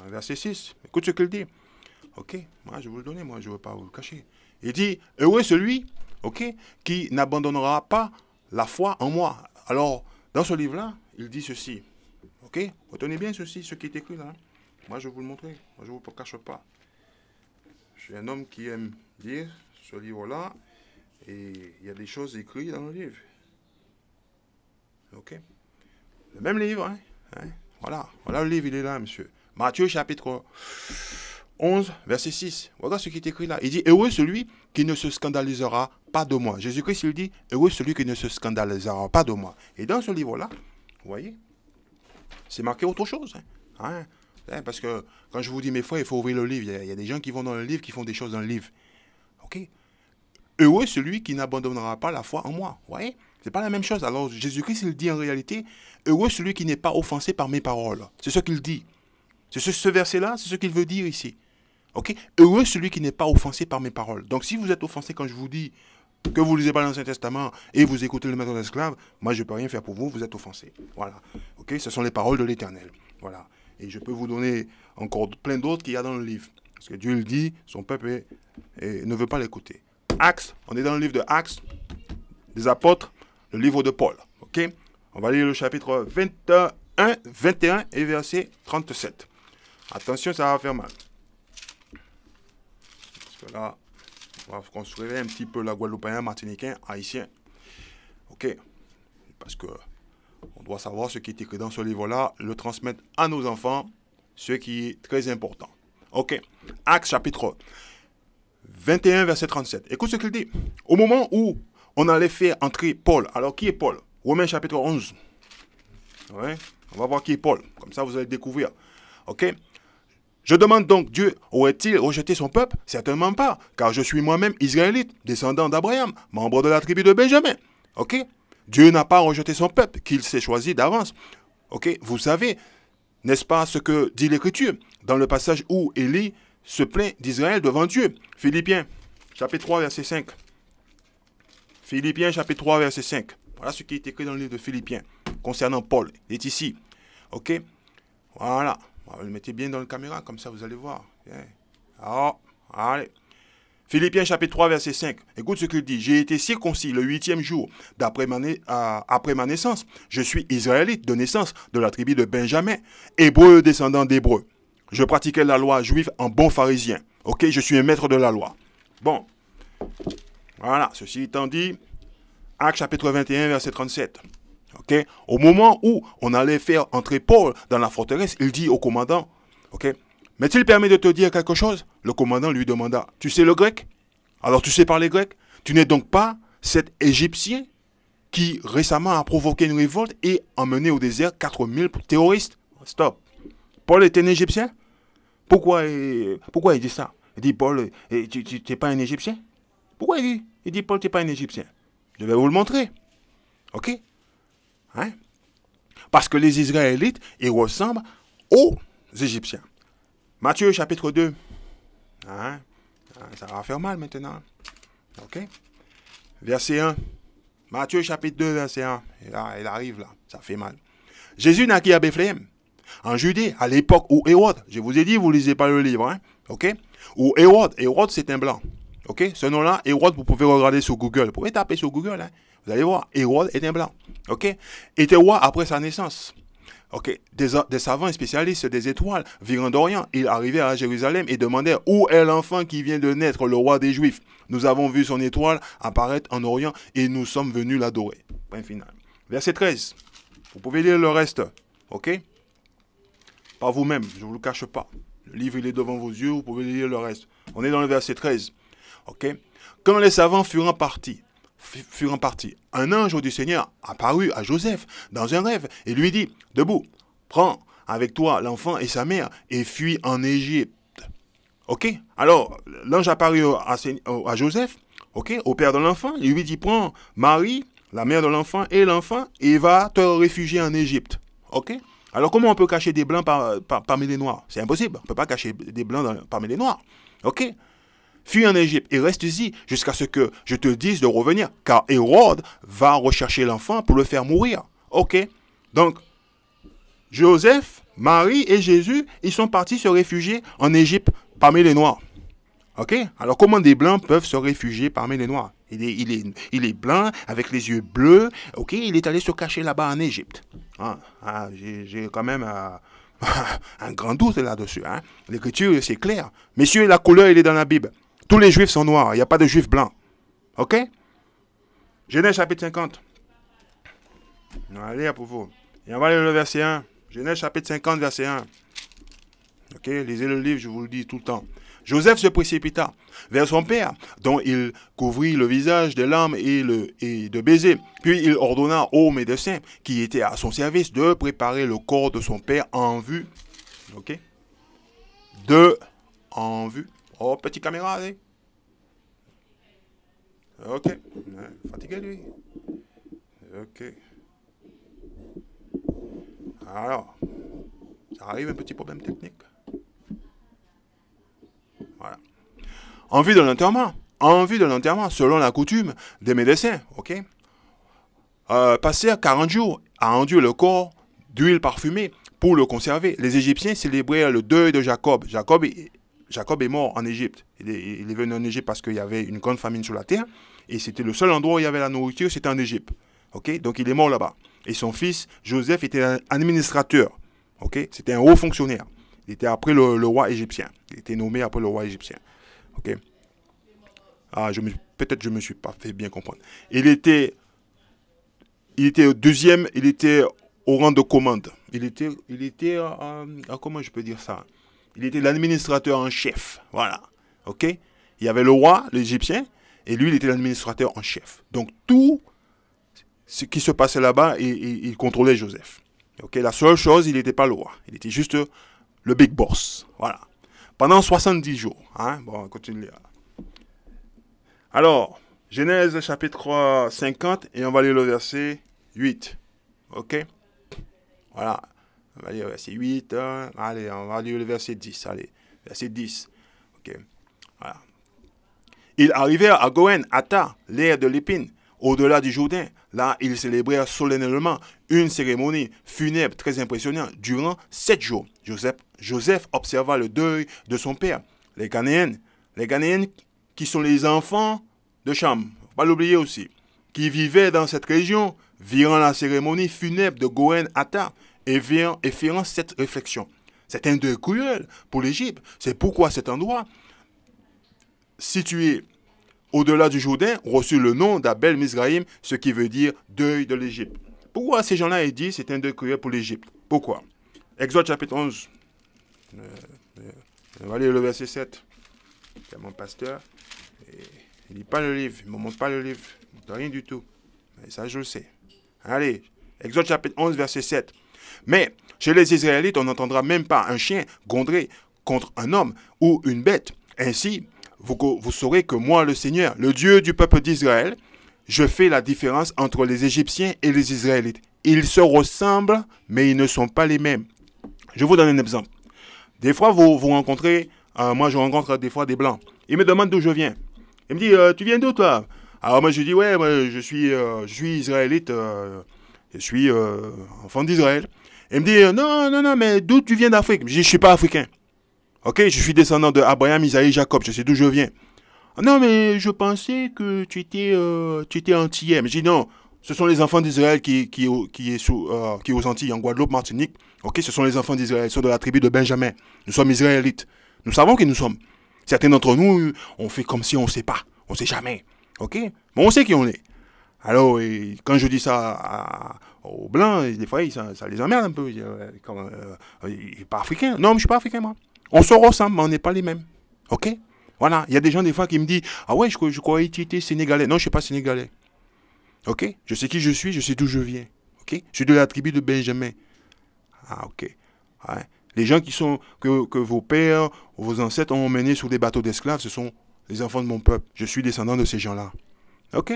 Verset 6. Écoute ce qu'il dit. Ok. Moi, je vais vous le donner. Moi, je ne veux pas vous le cacher. Il dit, heureux celui, ok, qui n'abandonnera pas la foi en moi. Alors, dans ce livre-là, il dit ceci. Ok. Retenez bien ceci, ce qui est écrit là. Moi, je vais vous le montrer. Moi, je ne vous le cache pas. Je suis un homme qui aime lire ce livre-là. Et il y a des choses écrites dans le livre. Ok. Le même livre, hein? Voilà. Voilà le livre, il est là, monsieur. Matthieu, chapitre 11, verset 6. Voilà ce qui est écrit là. Il dit, heureux celui qui ne se scandalisera pas de moi. Jésus-Christ, il dit, heureux celui qui ne se scandalisera pas de moi. Et dans ce livre-là, vous voyez, c'est marqué autre chose. Parce que quand je vous dis, mes frères, il faut ouvrir le livre. Il y a des gens qui vont dans le livre, qui font des choses dans le livre. Ok. Heureux celui qui n'abandonnera pas la foi en moi. Vous voyez? C'est pas la même chose. Alors, Jésus-Christ, il dit en réalité, heureux celui qui n'est pas offensé par mes paroles. C'est ce qu'il dit. C'est ce verset-là, c'est ce qu'il veut dire ici. Ok? Heureux celui qui n'est pas offensé par mes paroles. Donc, si vous êtes offensé quand je vous dis que vous ne lisez pas l'Ancien Testament et vous écoutez le maître d'esclaves, moi, je ne peux rien faire pour vous, vous êtes offensé. Voilà. Ok? Ce sont les paroles de l'Éternel. Voilà. Et je peux vous donner encore plein d'autres qu'il y a dans le livre. Parce que Dieu le dit, son peuple ne veut pas l'écouter. Actes, on est dans le livre de Actes, des apôtres, le livre de Paul. Ok? On va lire le chapitre 21 et verset 37. Attention, ça va faire mal. que là, on va construire un petit peu la Guadeloupéen, Martiniquais, Haïtien. Ok? Parce que on doit savoir ce qui est écrit dans ce livre-là, le transmettre à nos enfants, ce qui est très important. Ok? Actes chapitre 21, verset 37. Écoute ce qu'il dit. Au moment où on allait faire entrer Paul. Alors, qui est Paul? Romains chapitre 11. Ouais, on va voir qui est Paul. Comme ça, vous allez découvrir. Ok? Je demande donc, Dieu aurait-il rejeté son peuple? Certainement pas, car je suis moi-même israélite, descendant d'Abraham, membre de la tribu de Benjamin. Ok? Dieu n'a pas rejeté son peuple, qu'il s'est choisi d'avance. Ok? Vous savez, n'est-ce pas ce que dit l'Écriture dans le passage où Élie se plaint d'Israël devant Dieu? Philippiens, chapitre 3, verset 5. Philippiens, chapitre 3, verset 5. Voilà ce qui est écrit dans le livre de Philippiens concernant Paul. Il est ici. Ok? Voilà. Vous le mettez bien dans la caméra, comme ça vous allez voir. Bien. Alors, allez. Philippiens chapitre 3, verset 5. Écoute ce qu'il dit. J'ai été circoncis le 8e jour après ma naissance. Je suis israélite de naissance de la tribu de Benjamin, hébreu descendant d'hébreu. Je pratiquais la loi juive en bon pharisien. Ok, je suis un maître de la loi. Bon. Voilà, ceci étant dit, Actes chapitre 21, verset 37. Okay? Au moment où on allait faire entrer Paul dans la forteresse, il dit au commandant, okay, m'est-il permis de te dire quelque chose? Le commandant lui demanda, tu sais le grec? Alors tu sais parler grec? Tu n'es donc pas cet Égyptien qui récemment a provoqué une révolte et emmené au désert 4000 terroristes? Stop. Paul était un Égyptien? Pourquoi il dit ça? Il dit, Paul, tu n'es pas un Égyptien? Pourquoi il dit, Paul, tu n'es pas un Égyptien? Je vais vous le montrer. Ok? Hein? Parce que les Israélites, ils ressemblent aux Égyptiens. Matthieu chapitre 2. Hein? Ça va faire mal maintenant. Ok? Verset 1. Matthieu chapitre 2, verset 1. Et là, il arrive là. Ça fait mal. Jésus naquit à Bethléem, en Judée, à l'époque où Hérode, je vous ai dit, vous ne lisez pas le livre, hein? Ok? Où Hérode c'est un blanc. Ok? Ce nom-là, Hérode, vous pouvez regarder sur Google. Vous pouvez taper sur Google, hein? Vous allez voir, Hérode est un blanc. Ok? Était roi après sa naissance. Ok? Des savants et spécialistes des étoiles virant d'Orient. Ils arrivaient à Jérusalem et demandèrent où est l'enfant qui vient de naître, le roi des Juifs. Nous avons vu son étoile apparaître en Orient et nous sommes venus l'adorer. Point final. Verset 13. Vous pouvez lire le reste. Ok? Pas vous-même, je ne vous le cache pas. Le livre, il est devant vos yeux, vous pouvez lire le reste. On est dans le verset 13. Ok? Quand les savants furent partis, un ange du Seigneur apparut à Joseph dans un rêve et lui dit, debout, prends avec toi l'enfant et sa mère et fuis en Égypte. Ok? Alors, l'ange apparut à Joseph, ok, au père de l'enfant, il lui dit, prends Marie, la mère de l'enfant et va te réfugier en Égypte. Ok? Alors, comment on peut cacher des blancs parmi les noirs? C'est impossible. On ne peut pas cacher des blancs parmi les noirs. Ok? Fuis en Égypte et reste ici jusqu'à ce que je te dise de revenir, car Hérode va rechercher l'enfant pour le faire mourir. Ok? Donc, Joseph, Marie et Jésus, ils sont partis se réfugier en Égypte parmi les Noirs. Ok? Alors, comment des Blancs peuvent se réfugier parmi les Noirs? Il est blanc, avec les yeux bleus. Ok? Il est allé se cacher là-bas en Égypte. J'ai quand même un grand doute là-dessus. Hein? L'écriture, c'est clair. Messieurs, la couleur, il est dans la Bible. Tous les Juifs sont noirs. Il n'y a pas de Juifs blancs. Ok? Genèse chapitre 50. Allez, pour vous. Et on va lire le verset 1. Genèse chapitre 50, verset 1. Ok? Lisez le livre, je vous le dis tout le temps. Joseph se précipita vers son père, dont il couvrit le visage de larmes et de baisers. Puis il ordonna aux médecins qui étaient à son service de préparer le corps de son père en vue. Ok? En vue. Oh, petit caméra, allez. Ok. Fatigué, lui. Ok. Alors, ça arrive un petit problème technique. Voilà. En vue de l'enterrement, selon la coutume des médecins, ok, passèrent 40 jours à enduire le corps d'huile parfumée pour le conserver. Les Égyptiens célébraient le deuil de Jacob. Jacob est mort en Égypte. Il est venu en Égypte parce qu'il y avait une grande famine sur la terre et c'était le seul endroit où il y avait la nourriture, c'était en Égypte. Ok, donc il est mort là-bas. Et son fils Joseph était un administrateur. Ok, c'était un haut fonctionnaire. Il était après le roi égyptien. Il était nommé après le roi égyptien. Ok. Peut-être je ne me suis pas fait bien comprendre. Il était au deuxième, il était au rang de commande. Comment je peux dire ça? Il était l'administrateur en chef. Voilà. OK? Il y avait le roi, l'Égyptien, et lui, il était l'administrateur en chef. Donc, tout ce qui se passait là-bas, il contrôlait Joseph. OK? La seule chose, il n'était pas le roi. Il était juste le big boss. Voilà. Pendant 70 jours. Hein? Bon, on continue. Alors, Genèse chapitre 50, et on va lire le verset 8. OK? Voilà. On va lire le verset 8. Allez, on va lire le verset 10. Allez, verset 10. OK. Voilà. Ils arrivèrent à Gohen, Atta, l'aire de l'épine, au-delà du Jourdain. Là, ils célébrèrent solennellement une cérémonie funèbre très impressionnante durant 7 jours. Joseph observa le deuil de son père. Les Ghanéens qui sont les enfants de Cham, faut pas l'oublier aussi, qui vivaient dans cette région, virant la cérémonie funèbre de Gohen Atta et firent cette réflexion. C'est un deuil cruel pour l'Égypte. C'est pourquoi cet endroit, situé au-delà du Jourdain, reçut le nom d'Abel Mizraïm, ce qui veut dire deuil de l'Égypte. Pourquoi ces gens-là ils disent c'est un deuil cruel pour l'Égypte? Pourquoi? Exode chapitre 11. On va lire le verset 7. C'est mon pasteur. Il ne lit pas le livre, il ne me montre pas le livre. Il ne rien du tout. Mais ça, je le sais. Allez, Exode chapitre 11, verset 7. Mais chez les Israélites, on n'entendra même pas un chien gronder contre un homme ou une bête. Ainsi, vous saurez que moi, le Seigneur, le Dieu du peuple d'Israël, je fais la différence entre les Égyptiens et les Israélites. Ils se ressemblent, mais ils ne sont pas les mêmes. Je vous donne un exemple. Des fois, vous rencontrez, moi je rencontre des fois des Blancs. Ils me demandent d'où je viens. Ils me disent, tu viens d'où toi? Alors moi je dis, ouais, moi, je suis israélite, je suis enfant d'Israël. Ils me disent, non, mais d'où tu viens d'Afrique? Je dis, je ne suis pas africain. Ok, je suis descendant de Abraham, Isaïe, Jacob, je sais d'où je viens. Non, mais je pensais que tu étais antillais. Mais je dis, non, ce sont les enfants d'Israël qui est aux Antilles, en Guadeloupe, Martinique. Ok, ce sont les enfants d'Israël, ils sont de la tribu de Benjamin. Nous sommes israélites. Nous savons qui nous sommes. Certains d'entre nous, on fait comme si on ne sait pas. On ne sait jamais. Ok? Mais on sait qui on est. Alors, quand je dis ça aux Blancs, des fois, ça les emmerde un peu. Il n'est pas africain. Non, mais je ne suis pas africain, moi. On se ressemble, mais on n'est pas les mêmes. Ok? Voilà. Il y a des gens, des fois, qui me disent, ah ouais, je croyais que tu étais sénégalais. Non, je ne suis pas sénégalais. Ok? Je sais qui je suis, je sais d'où je viens. Ok? Je suis de la tribu de Benjamin. Ah, ok. Ouais. Les gens que vos pères, vos ancêtres ont emmenés sur des bateaux d'esclaves, ce sont les enfants de mon peuple. Je suis descendant de ces gens-là. Ok?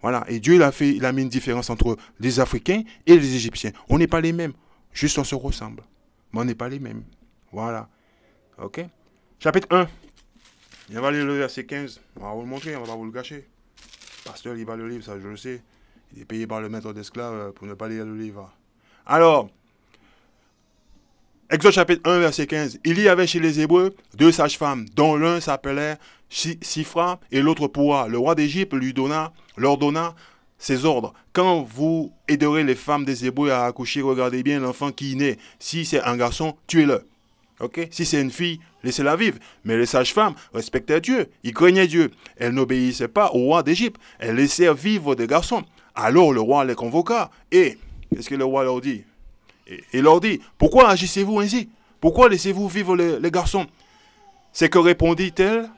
Voilà. Et Dieu, il a mis une différence entre les Africains et les Égyptiens. On n'est pas les mêmes. Juste on se ressemble. Mais on n'est pas les mêmes. Voilà. Ok? Chapitre 1. On va lire le verset 15. On va vous le montrer, on va pas vous le cacher. Le pasteur, il va le livre, ça je le sais. Il est payé par le maître d'esclaves pour ne pas lire le livre. Alors, Exode chapitre 1, verset 15. Il y avait chez les Hébreux 2 sages-femmes, dont l'un s'appelait Sifra et l'autre Poua. Le roi d'Égypte leur donna ses ordres. Quand vous aiderez les femmes des Hébreux à accoucher, regardez bien l'enfant qui naît. Si c'est un garçon, tuez-le. Okay? Si c'est une fille, laissez-la vivre. Mais les sages-femmes respectaient Dieu. Ils craignaient Dieu. Elles n'obéissaient pas au roi d'Égypte. Elles laissèrent vivre des garçons. Alors le roi les convoqua. Et qu'est-ce que le roi leur dit? Il leur dit, pourquoi agissez-vous ainsi? Pourquoi laissez-vous vivre les garçons? C'est que répondit-elle,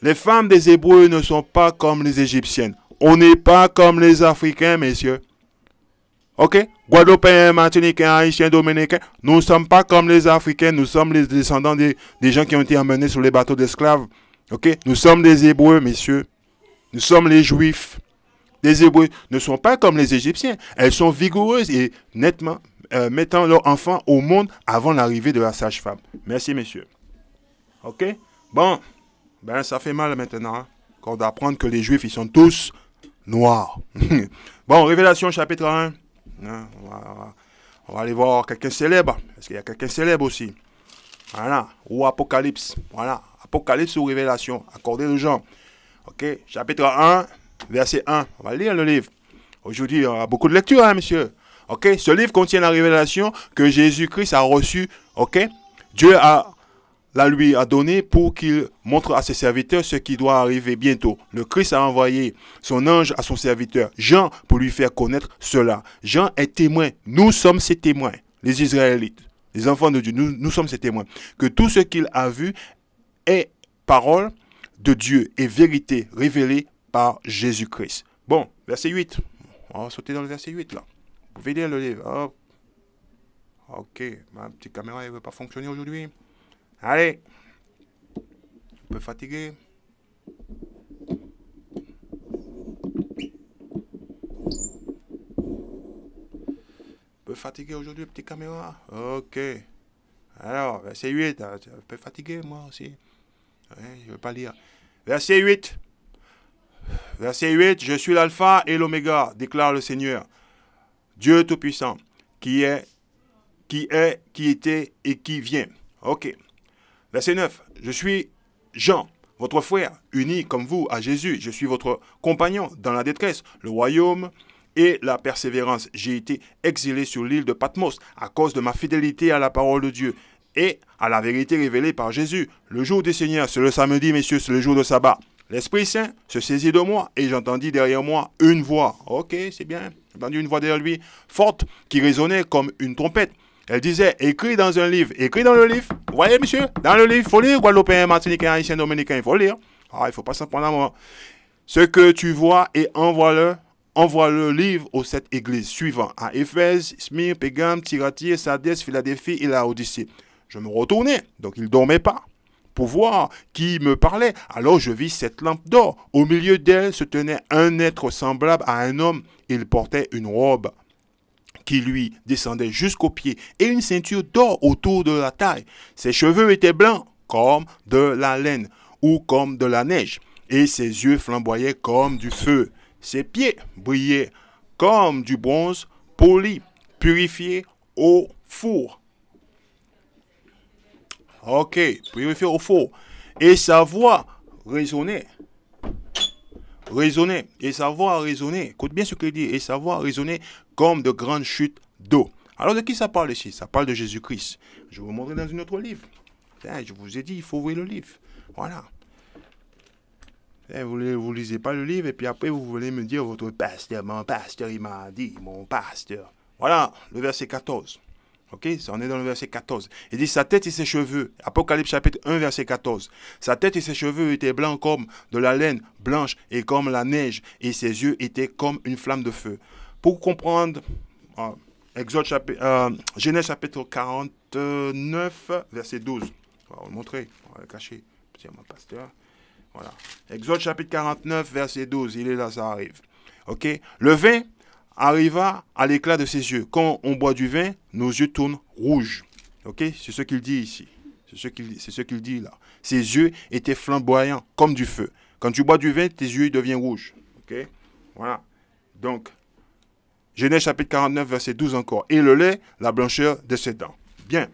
les femmes des Hébreux ne sont pas comme les Égyptiennes. On n'est pas comme les Africains, messieurs. Ok? Guadeloupéens, Martiniquais, Haïtiens, Dominicains, nous ne sommes pas comme les Africains, nous sommes les descendants des gens qui ont été emmenés sur les bateaux d'esclaves. Ok? Nous sommes des Hébreux, messieurs. Nous sommes les Juifs. Les Hébreux ne sont pas comme les Égyptiens. Elles sont vigoureuses et nettement mettant leurs enfants au monde avant l'arrivée de la sage-femme. Merci, messieurs. Ok? Bon. Ben, ça fait mal maintenant. Hein, qu'on d'apprendre que les Juifs, ils sont tous noirs. Bon, Révélation chapitre 1. Hein, on va aller voir quelqu'un célèbre. Parce qu'il y a quelqu'un célèbre aussi. Voilà. Ou Apocalypse. Voilà. Apocalypse ou Révélation. Accordez aux gens. Ok? Chapitre 1, verset 1. On va lire le livre. Aujourd'hui, il y aura beaucoup de lecture, hein, monsieur. Ok? Ce livre contient la révélation que Jésus-Christ a reçue. Ok? Dieu la lui a donnée pour qu'il montre à ses serviteurs ce qui doit arriver bientôt. Le Christ a envoyé son ange à son serviteur, Jean, pour lui faire connaître cela. Jean est témoin. Nous sommes ses témoins, les Israélites, les enfants de Dieu. Nous sommes ses témoins. Que tout ce qu'il a vu est parole de Dieu et vérité révélée par Jésus-Christ. Bon, verset 8. On va sauter dans le verset 8 là. Vous pouvez lire le livre. Oh. Ok, ma petite caméra ne veut pas fonctionner aujourd'hui. Allez. Un peu fatigué. Un peu fatigué aujourd'hui, petite caméra. Ok. Alors, verset 8. Un peu fatigué, moi aussi. Ouais, je ne veux pas lire. Verset 8. Verset 8. Je suis l'alpha et l'oméga, déclare le Seigneur, Dieu Tout-Puissant, qui était et qui vient. Ok. Verset 9. Je suis Jean, votre frère, uni comme vous à Jésus. Je suis votre compagnon dans la détresse, le royaume et la persévérance. J'ai été exilé sur l'île de Patmos à cause de ma fidélité à la parole de Dieu et à la vérité révélée par Jésus. Le jour du Seigneur, c'est le samedi, messieurs, c'est le jour de sabbat. L'Esprit Saint se saisit de moi et j'entendis derrière moi une voix. Ok, c'est bien. J'ai entendu une voix derrière lui, forte, qui résonnait comme une trompette. Elle disait, écrit dans un livre. Écrit dans le livre. Vous voyez, monsieur? Dans le livre, il faut lire. Guadeloupéen, Martiniquais, Haïtien, Dominicain, il faut lire. Ah, il ne faut pas s'en prendre à moi. Ce que tu vois et envoie le livre aux 7 églises suivantes. À Éphèse, Smyrne, Pégame, Thyatire, Sardis, Philadelphie et Laodicée. Je me retournais, donc il ne dormait pas, pour voir qui me parlait. Alors je vis 7 lampes d'or. Au milieu d'elles se tenait un être semblable à un homme. Il portait une robe qui lui descendait jusqu'aux pieds et une ceinture d'or autour de la taille. Ses cheveux étaient blancs comme de la laine ou comme de la neige et ses yeux flamboyaient comme du feu. Ses pieds brillaient comme du bronze poli, purifié au four. Ok, purifié au four. Et sa voix résonnait. Et sa voix résonnait. Écoute bien ce qu'il dit. Et sa voix résonnait comme de grandes chutes d'eau. Alors de qui ça parle ici? Ça parle de Jésus-Christ. Je vais vous montrer dans un autre livre. Je vous ai dit, il faut ouvrir le livre. Voilà. Vous ne lisez pas le livre et puis après vous voulez me dire, votre pasteur, mon pasteur, il m'a dit, mon pasteur. Voilà, le verset 14. Ok, ça on est dans le verset 14. Il dit, sa tête et ses cheveux, Apocalypse chapitre 1, verset 14. Sa tête et ses cheveux étaient blancs comme de la laine blanche et comme la neige, et ses yeux étaient comme une flamme de feu. Pour comprendre, Genèse chapitre 49, verset 12. On va vous le montrer, on va le cacher. C'est mon pasteur. Voilà. Exode chapitre 49, verset 12. Il est là, ça arrive. Ok. Le vin arriva à l'éclat de ses yeux. Quand on boit du vin, nos yeux tournent rouges. Ok. C'est ce qu'il dit ici. C'est ce qu'il dit là. Ses yeux étaient flamboyants comme du feu. Quand tu bois du vin, tes yeux deviennent rouges. Ok. Voilà. Donc, Genèse chapitre 49, verset 12 encore. Et le lait, la blancheur de ses dents. Bien.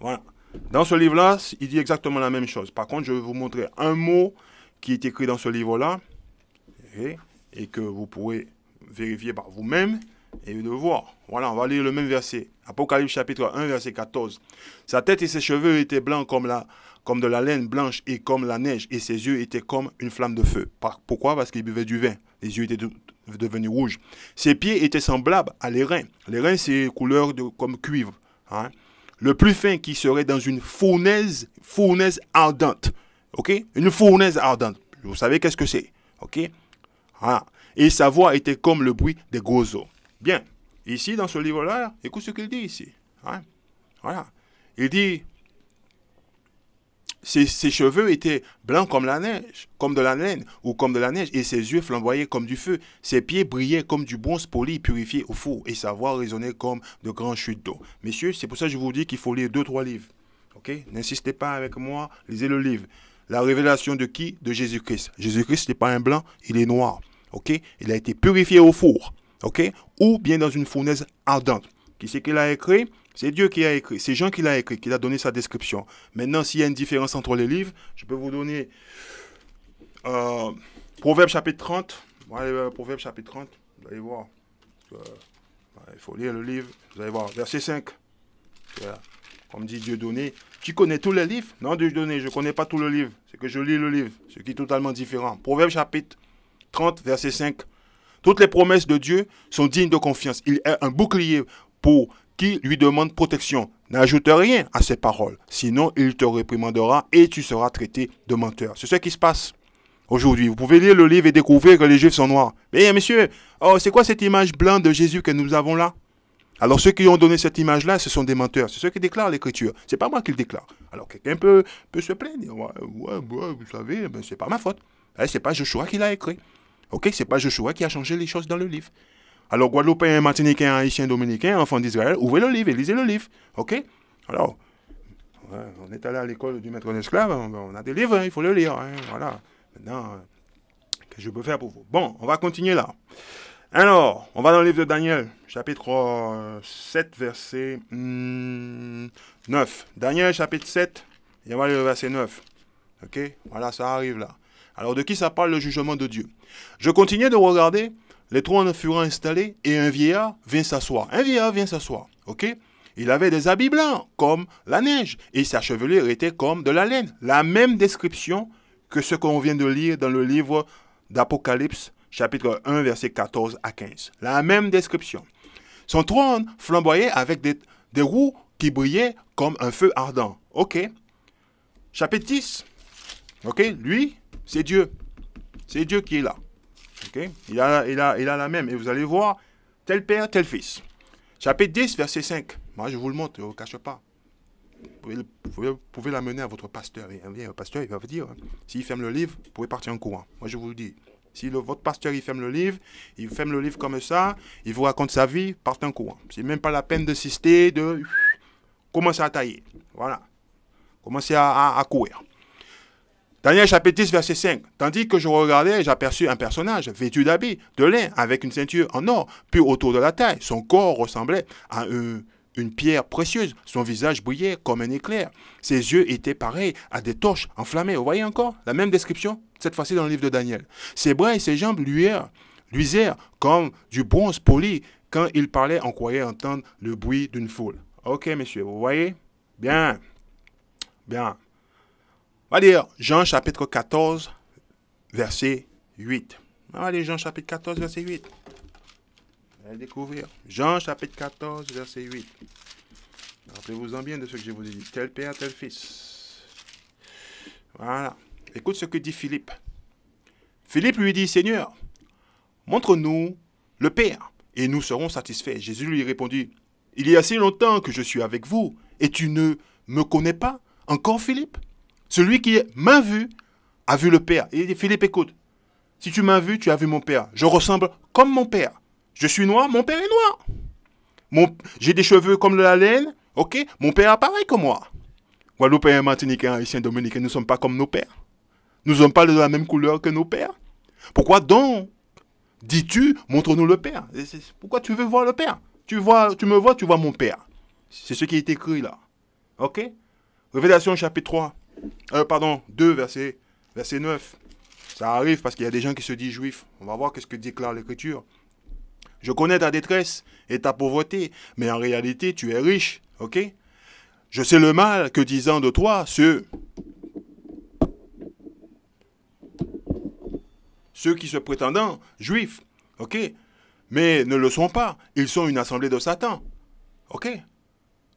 Voilà. Dans ce livre-là, il dit exactement la même chose. Par contre, je vais vous montrer un mot qui est écrit dans ce livre-là et que vous pourrez vérifier par vous-même et le voir. Voilà, on va lire le même verset. Apocalypse chapitre 1, verset 14. Sa tête et ses cheveux étaient blancs comme de la laine blanche et comme la neige, et ses yeux étaient comme une flamme de feu. Pourquoi? Parce qu'il buvait du vin. Les yeux étaient devenus rouges. Ses pieds étaient semblables à l'airain. L'airain, c'est couleur comme cuivre. Hein? Le plus fin qui serait dans une fournaise ardente. Ok? Une fournaise ardente. Vous savez qu'est-ce que c'est? Ok? Voilà. Et sa voix était comme le bruit des gros eaux. Bien. Ici, dans ce livre-là, écoute ce qu'il dit ici. Hein? Voilà. Il dit, ses cheveux étaient blancs comme la neige, comme de la laine ou comme de la neige, et ses yeux flamboyaient comme du feu. Ses pieds brillaient comme du bronze poli purifié au four, et sa voix résonnait comme de grandes chutes d'eau. Messieurs, c'est pour ça que je vous dis qu'il faut lire 2-3 livres. Ok? N'insistez pas avec moi, lisez le livre. La révélation de qui? De Jésus-Christ. Jésus-Christ n'est pas un blanc, il est noir. Ok? Il a été purifié au four. Ok? Ou bien dans une fournaise ardente. Qui c'est qu'il a écrit? C'est Dieu qui a écrit, c'est Jean qui l'a écrit, qui a donné sa description. Maintenant, s'il y a une différence entre les livres, je peux vous donner Proverbe chapitre 30. Voilà, Proverbe chapitre 30, vous allez voir. Il faut lire le livre, vous allez voir, verset 5. Voilà. comme dit Dieudonné, tu connais tous les livres? Non, Dieudonné, je ne connais pas tout le livre. C'est que je lis le livre, ce qui est totalement différent. Proverbe chapitre 30, verset 5. Toutes les promesses de Dieu sont dignes de confiance. Il est un bouclier pour qui lui demande protection. N'ajoute rien à ses paroles, sinon il te réprimandera et tu seras traité de menteur. C'est ce qui se passe aujourd'hui. Vous pouvez lire le livre et découvrir que les Juifs sont noirs. Mais monsieur, oh, c'est quoi cette image blanche de Jésus que nous avons là? Alors ceux qui ont donné cette image-là, ce sont des menteurs. C'est ceux qui déclarent l'Écriture. C'est pas moi qui le déclare. Alors quelqu'un peut se plaindre. Ouais, vous savez, ben, c'est pas ma faute. C'est pas Joshua qui l'a écrit. Ok, c'est pas Joshua qui a changé les choses dans le livre. Alors, Guadeloupéens, Martiniquais, Haïtiens, Dominicains, enfants d'Israël, ouvrez le livre et lisez le livre. OK? Alors, ouais, on est allé à l'école du maître d'esclaves, on a des livres, hein, il faut le lire. Hein, voilà. Maintenant, qu'est-ce que je peux faire pour vous? Bon, on va continuer là. Alors, on va dans le livre de Daniel, chapitre 7, verset 9. Daniel, chapitre 7, et on va aller au verset 9. OK? Voilà, ça arrive là. Alors, de qui ça parle le jugement de Dieu? Je continuais de regarder. Les trônes furent installés et un vieillard vint s'asseoir. Un vieillard vient s'asseoir, ok? Il avait des habits blancs, comme la neige, et sa chevelure était comme de la laine. La même description que ce qu'on vient de lire dans le livre d'Apocalypse, chapitre 1, verset 14 à 15. La même description. Son trône flamboyait avec des roues qui brillaient comme un feu ardent. Ok? Chapitre 10. Ok? Lui, c'est Dieu. C'est Dieu qui est là. Okay? Il a la même. Et vous allez voir, tel père, tel fils. Chapitre 10, verset 5. Moi, je vous le montre, je ne vous cache pas. Vous pouvez l'amener à votre pasteur. Le pasteur, il va vous dire, hein, s'il ferme le livre, vous pouvez partir en courant. Moi, je vous le dis. Si votre pasteur, il ferme le livre comme ça, il vous raconte sa vie, partez en courant. C'est même pas la peine d'insister, de commencer à tailler. Voilà. Commencez à courir. Daniel chapitre 10, verset 5. Tandis que je regardais, j'aperçus un personnage vêtu d'habits de lin avec une ceinture en or, puis autour de la taille. Son corps ressemblait à une pierre précieuse. Son visage brillait comme un éclair. Ses yeux étaient pareils à des torches enflammées. Vous voyez encore la même description, cette fois-ci dans le livre de Daniel. Ses bras et ses jambes luisèrent comme du bronze poli. Quand il parlait, on croyait entendre le bruit d'une foule. Ok, messieurs, vous voyez? Bien. Bien. On va dire Jean chapitre 14, verset 8. On va lire Jean chapitre 14, verset 8. Vous allez découvrir. Jean chapitre 14, verset 8. Rappelez-vous-en bien de ce que je vous ai dit. Tel père, tel fils. Voilà. Écoute ce que dit Philippe. Philippe lui dit, Seigneur, montre-nous le Père, et nous serons satisfaits. Jésus lui répondit, il y a si longtemps que je suis avec vous, et tu ne me connais pas encore, Philippe? Celui qui m'a vu a vu le Père. Et il dit, Philippe, écoute, si tu m'as vu, tu as vu mon Père. Je ressemble comme mon Père. Je suis noir, mon Père est noir. J'ai des cheveux comme de la laine, ok? Mon Père est pareil que moi. Guadeloupéens, Martiniquais, Haïtiens, Dominicains, nous ne sommes pas comme nos pères. Nous ne sommes pas de la même couleur que nos pères. Pourquoi donc dis-tu, montre-nous le Père? Pourquoi tu veux voir le Père? Tu me vois, tu vois mon Père. C'est ce qui est écrit là. Ok? Révélation chapitre 2, verset 9. Ça arrive parce qu'il y a des gens qui se disent juifs. On va voir qu'est-ce que déclare l'Écriture. Je connais ta détresse et ta pauvreté, mais en réalité, tu es riche. Ok? Je sais le mal que disant de toi ceux qui se prétendent juifs. Ok? Mais ne le sont pas. Ils sont une assemblée de Satan. Ok?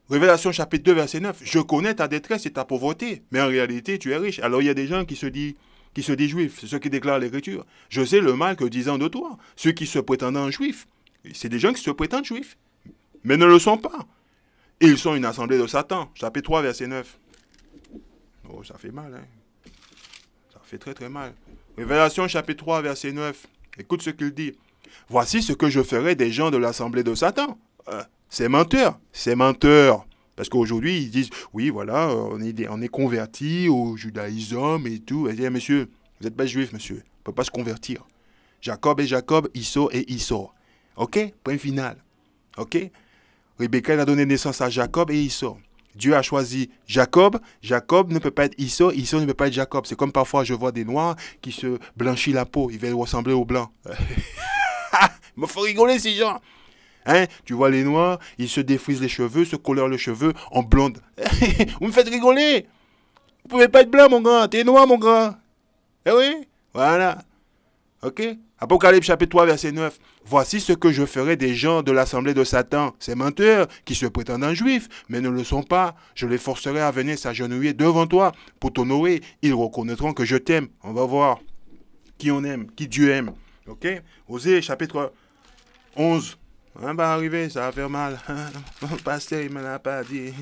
Révélation chapitre 2, verset 9. Je connais ta détresse et ta pauvreté, mais en réalité, tu es riche. Alors, il y a des gens qui se disent juifs. C'est ceux qui déclarent l'Écriture. Je sais le mal que disant de toi. Ceux qui se prétendent juifs. C'est des gens qui se prétendent juifs, mais ne le sont pas. Ils sont une assemblée de Satan. Chapitre 3, verset 9. Oh, ça fait mal, hein? Ça fait très, très mal. Révélation chapitre 3, verset 9. Écoute ce qu'il dit. Voici ce que je ferai des gens de l'assemblée de Satan. C'est menteur. C'est menteur. Parce qu'aujourd'hui, ils disent, oui, voilà, on est convertis au judaïsme et tout. Et dire, monsieur, vous n'êtes pas juif, monsieur. On ne peut pas se convertir. Jacob et Jacob, Issor et Issor. OK? Point final. OK? Rebecca a donné naissance à Jacob et Issor. Dieu a choisi Jacob. Jacob ne peut pas être Issor. Issor ne peut pas être Jacob. C'est comme parfois je vois des noirs qui se blanchissent la peau. Ils veulent ressembler aux blancs. Il me faut rigoler, ces gens. Hein? Tu vois les noirs, ils se défrisent les cheveux, se colorent les cheveux en blonde. Vous me faites rigoler. Vous pouvez pas être blanc, mon grand. T'es noir, mon grand. Eh oui? Voilà. Ok? Apocalypse chapitre 3, verset 9. Voici ce que je ferai des gens de l'assemblée de Satan, ces menteurs qui se prétendent en juifs, mais ne le sont pas. Je les forcerai à venir s'agenouiller devant toi pour t'honorer. Ils reconnaîtront que je t'aime. On va voir qui on aime, qui Dieu aime. Ok? Osée chapitre 11. On va arriver, ça va faire mal. Mon pasteur, il ne me l'a pas dit.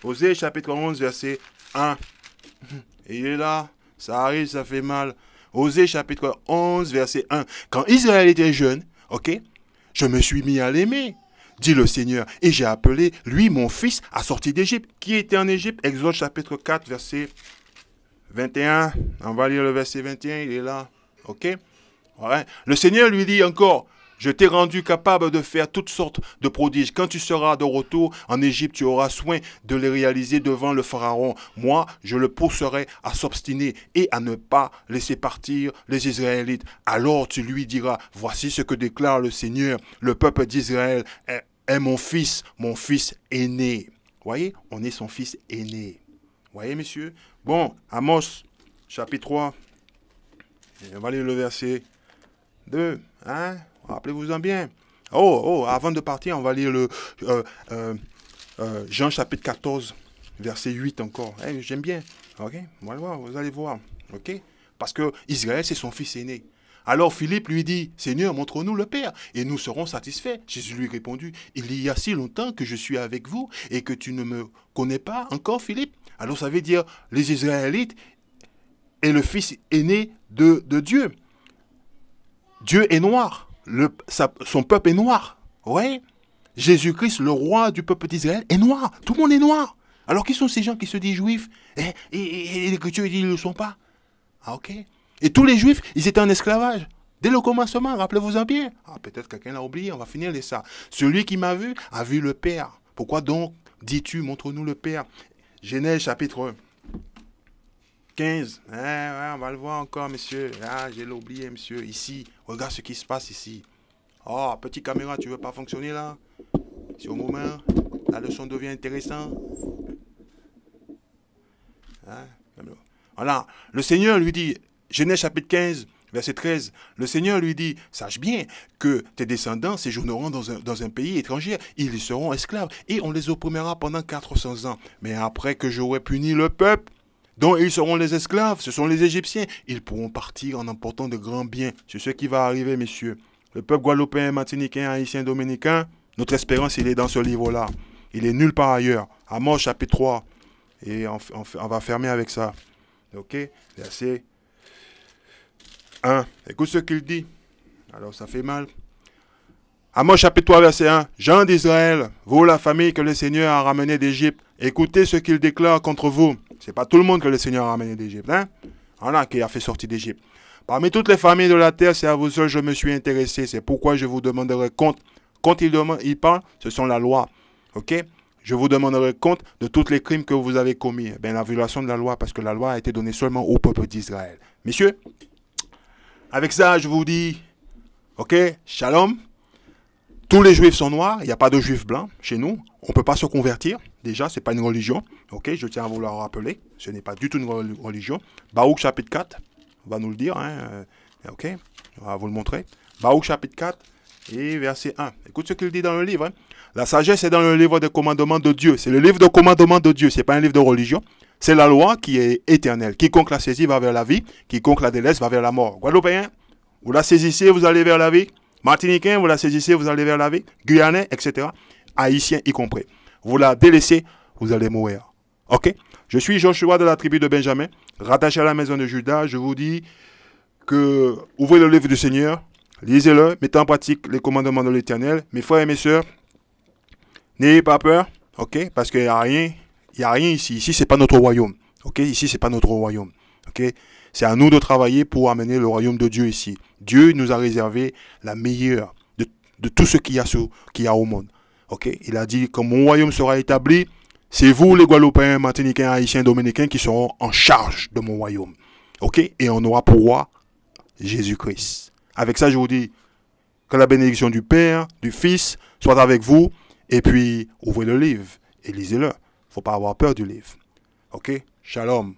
Osée chapitre 11, verset 1. Et il est là, ça arrive, ça fait mal. Osée chapitre 11, verset 1. Quand Israël était jeune, ok, je me suis mis à l'aimer, dit le Seigneur, et j'ai appelé, lui, mon fils, à sortir d'Égypte. Qui était en Égypte? Exode chapitre 4, verset 21. On va lire le verset 21, il est là. Ok? Ouais. Le Seigneur lui dit encore, je t'ai rendu capable de faire toutes sortes de prodiges. Quand tu seras de retour en Égypte, tu auras soin de les réaliser devant le Pharaon. Moi, je le pousserai à s'obstiner et à ne pas laisser partir les Israélites. Alors tu lui diras, voici ce que déclare le Seigneur. Le peuple d'Israël est mon fils aîné. Voyez, on est son fils aîné. Voyez, messieurs? Bon, Amos, chapitre 3. On va lire le verset 2. Hein? Rappelez-vous-en bien. Avant de partir, on va lire le Jean chapitre 14, verset 8 encore. J'aime bien. Ok? On va le voir, vous allez voir. Ok? Parce que Israël, c'est son fils aîné. Alors Philippe lui dit, Seigneur, montre-nous le Père, et nous serons satisfaits. Jésus lui répondit, il y a si longtemps que je suis avec vous, et que tu ne me connais pas encore, Philippe. Alors ça veut dire, les Israélites est le fils aîné de Dieu. Dieu est noir. Son peuple est noir. Ouais. Jésus-Christ, le roi du peuple d'Israël, est noir. Tout le monde est noir. Alors qui sont ces gens qui se disent juifs? Et l'Écriture dit qu'ils ne le sont pas. Ah, ok. Et tous les juifs, ils étaient en esclavage. Dès le commencement, rappelez-vous-en bien. Ah, peut-être quelqu'un l'a oublié, on va finir les ça. Celui qui m'a vu a vu le Père. Pourquoi donc dis-tu, montre-nous le Père? Genèse chapitre 15. On va le voir encore, monsieur. Ah, j'ai oublié, monsieur. Ici, regarde ce qui se passe ici. Oh, petite caméra, tu veux pas fonctionner là? C'est au moment, la leçon devient intéressante. Voilà. Le Seigneur lui dit, Genèse chapitre 15, verset 13. Le Seigneur lui dit, sache bien que tes descendants séjourneront dans un pays étranger. Ils y seront esclaves et on les opprimera pendant 400 ans. Mais après que j'aurai puni le peuple, dont ils seront les esclaves, ce sont les Égyptiens. Ils pourront partir en emportant de grands biens. C'est ce qui va arriver, messieurs. Le peuple guadeloupéen, martiniquais, haïtien, dominicain, notre espérance, il est dans ce livre-là. Il est nulle part ailleurs. Amos, chapitre 3. Et on va fermer avec ça. Ok? Verset 1. Écoute ce qu'il dit. Alors, ça fait mal. Amos, chapitre 3, verset 1. Gens d'Israël, vous, la famille que le Seigneur a ramenée d'Égypte, écoutez ce qu'il déclare contre vous. C'est pas tout le monde que le Seigneur a ramené d'Égypte. Hein? On a qui a fait sortir d'Égypte. Parmi toutes les familles de la terre, c'est à vous seuls que je me suis intéressé. C'est pourquoi je vous demanderai compte. Quand il parle, ce sont la loi. Ok? Je vous demanderai compte de tous les crimes que vous avez commis. Ben, la violation de la loi, parce que la loi a été donnée seulement au peuple d'Israël. Messieurs, avec ça, je vous dis, ok, shalom. Tous les juifs sont noirs, il n'y a pas de juifs blancs chez nous. On ne peut pas se convertir. Déjà, ce n'est pas une religion. Ok, je tiens à vous le rappeler. Ce n'est pas du tout une religion. Baruch chapitre 4, on va nous le dire. Hein. Ok, on va vous le montrer. Baruch chapitre 4 et verset 1. Écoute ce qu'il dit dans le livre. Hein. La sagesse est dans le livre des commandements de Dieu. C'est le livre de commandements de Dieu. Ce n'est pas un livre de religion. C'est la loi qui est éternelle. Quiconque la saisit va vers la vie. Quiconque la délaisse va vers la mort. Guadeloupéen, vous la saisissez, vous allez vers la vie. Martiniquais, vous la saisissez, vous allez vers la vie. Guyanais, etc. Haïtiens y compris. Vous la délaissez, vous allez mourir. Ok? Je suis Joshua de la tribu de Benjamin, rattaché à la maison de Judas. Je vous dis que ouvrez le livre du Seigneur, lisez-le, mettez en pratique les commandements de l'Éternel. Mes frères et mes sœurs, n'ayez pas peur, ok? Parce qu'il n'y a rien ici. Ici, ce n'est pas notre royaume. Ok? Ici, ce n'est pas notre royaume. Ok? C'est à nous de travailler pour amener le royaume de Dieu ici. Dieu nous a réservé la meilleure de tout ce qu'il y a au monde. Okay? Il a dit que mon royaume sera établi. C'est vous, les Guadeloupéens, Martiniquais, Haïtiens, Dominicains, qui seront en charge de mon royaume. Okay? Et on aura pour roi Jésus-Christ. Avec ça, je vous dis Que la bénédiction du Père, du Fils, soit avec vous. Et puis, ouvrez le livre et lisez-le. Il ne faut pas avoir peur du livre. OK? Shalom.